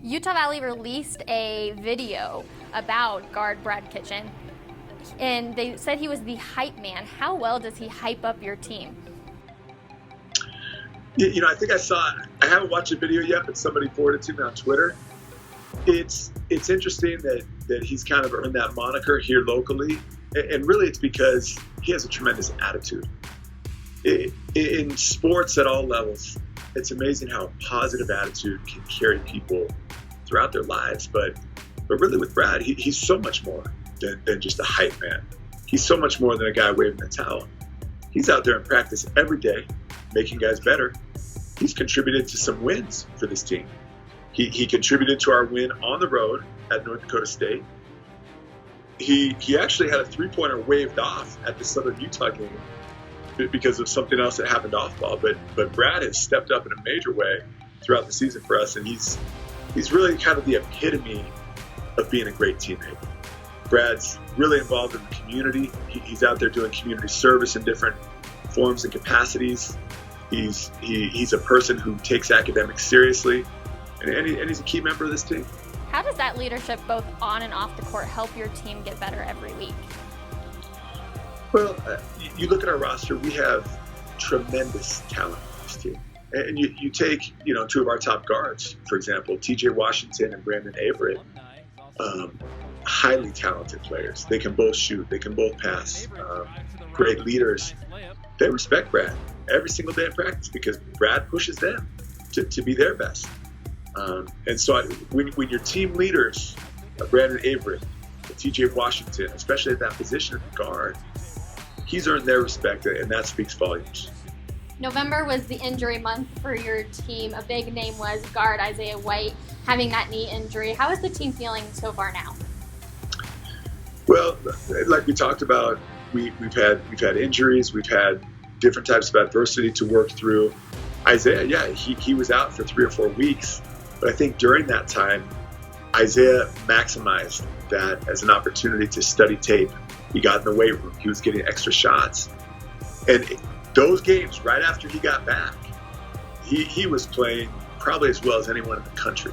Utah Valley released a video about guard Brad Kitchen, and they said he was the hype man. How well does he hype up your team? I think I haven't watched the video yet, but somebody forwarded it to me on Twitter. It's interesting that he's kind of earned that moniker here locally, and really it's because he has a tremendous attitude. In sports at all levels, it's amazing how a positive attitude can carry people throughout their lives. But really with Brad, he's so much more than just a hype man. He's so much more than a guy waving a towel. He's out there in practice every day, making guys better. He's contributed to some wins for this team. He contributed to our win on the road at North Dakota State. He actually had a three-pointer waved off at the Southern Utah game because of something else that happened off ball. But Brad has stepped up in a major way throughout the season for us, and he's really kind of the epitome of being a great teammate. Brad's really involved in the community. He's out there doing community service in different forms and capacities. He's a person who takes academics seriously, and he's a key member of this team. How does that leadership, both on and off the court, help your team get better every week? Well, you look at our roster, we have tremendous talent on this team. And you take, two of our top guards, for example, TJ Washington and Brandon Averett, highly talented players. They can both shoot, they can both pass, great leaders. They respect Brad every single day in practice because Brad pushes them to be their best. And so when your team leaders, Brandon Averett, TJ Washington, especially at that position of guard, he's earned their respect, and that speaks volumes. November was the injury month for your team. A big name was guard Isaiah White having that knee injury. How is the team feeling so far now? Well, like we talked about, we've had injuries, we've had different types of adversity to work through. Isaiah, he was out for 3 or 4 weeks, but I think during that time, Isaiah maximized that as an opportunity to study tape. He got in the weight room. He was getting extra shots. And those games, right after he got back, he was playing probably as well as anyone in the country.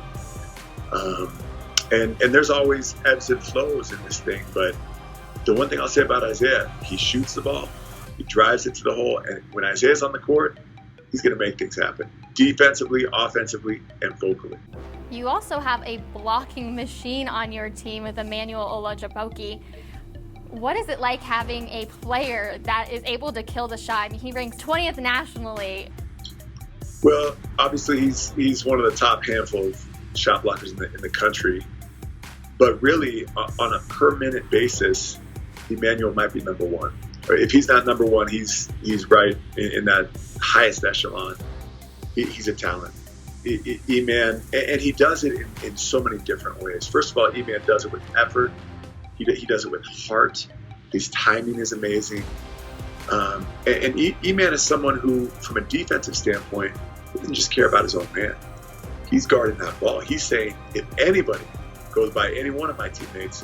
And there's always ebbs and flows in this thing. But the one thing I'll say about Isaiah, he shoots the ball. He drives it to the hole. And when Isaiah's on the court, he's going to make things happen. Defensively, offensively, and vocally. You also have a blocking machine on your team with Emmanuel Olajumoke. What is it like having a player that is able to kill the shot? I mean, he ranks 20th nationally. Well, obviously he's one of the top handful of shot blockers in the country. But really, on a per minute basis, Emmanuel might be number one. Or if he's not number one, he's right in that highest echelon. He's a talent. E-Man, and he does it in so many different ways. First of all, E-Man does it with effort. He does it with heart. His timing is amazing. And E-Man is someone who, from a defensive standpoint, doesn't just care about his own man. He's guarding that ball. He's saying, if anybody goes by any one of my teammates,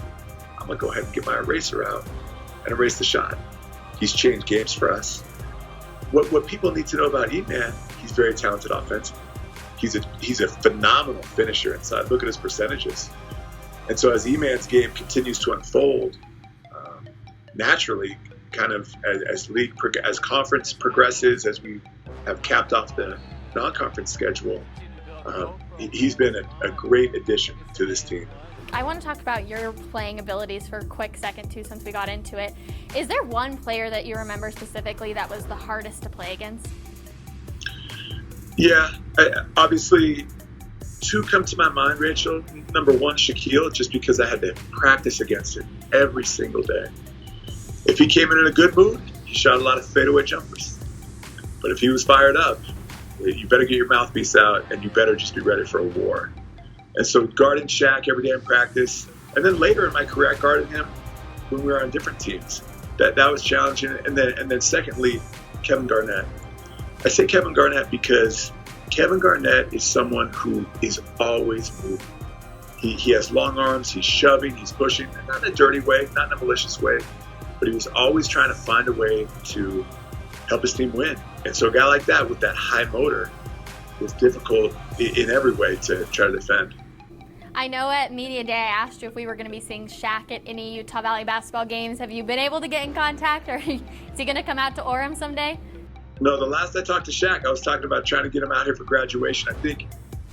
I'm going to go ahead and get my eraser out and erase the shot. He's changed games for us. What people need to know about E-Man, he's very talented offensively. He's a phenomenal finisher inside. Look at his percentages. And so as E-Man's game continues to unfold, naturally, kind of as conference progresses, as we have capped off the non-conference schedule, he's been a great addition to this team. I want to talk about your playing abilities for a quick second, too, since we got into it. Is there one player that you remember specifically that was the hardest to play against? Yeah, obviously, 2 come to my mind, Rachel. Number 1, Shaquille, just because I had to practice against him every single day. If he came in a good mood, he shot a lot of fadeaway jumpers. But if he was fired up, you better get your mouthpiece out and you better just be ready for a war. And so guarding Shaq every day in practice, and then later in my career, I guarded him when we were on different teams. That was challenging. And then secondly, Kevin Garnett. I say Kevin Garnett because Kevin Garnett is someone who is always moving. He has long arms, he's shoving, he's pushing, not in a dirty way, not in a malicious way, but he was always trying to find a way to help his team win. And so a guy like that with that high motor was difficult in every way to try to defend. I know at Media Day I asked you if we were going to be seeing Shaq at any Utah Valley basketball games. Have you been able to get in contact, or is he going to come out to Orem someday? No, the last I talked to Shaq, I was talking about trying to get him out here for graduation. I think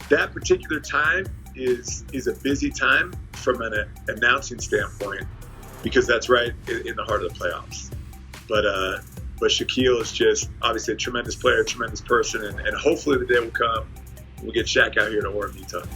that particular time is a busy time from an announcing standpoint, because that's right in the heart of the playoffs. But Shaquille is just obviously a tremendous player, tremendous person, and hopefully the day will come we'll get Shaq out here to Orem, Utah.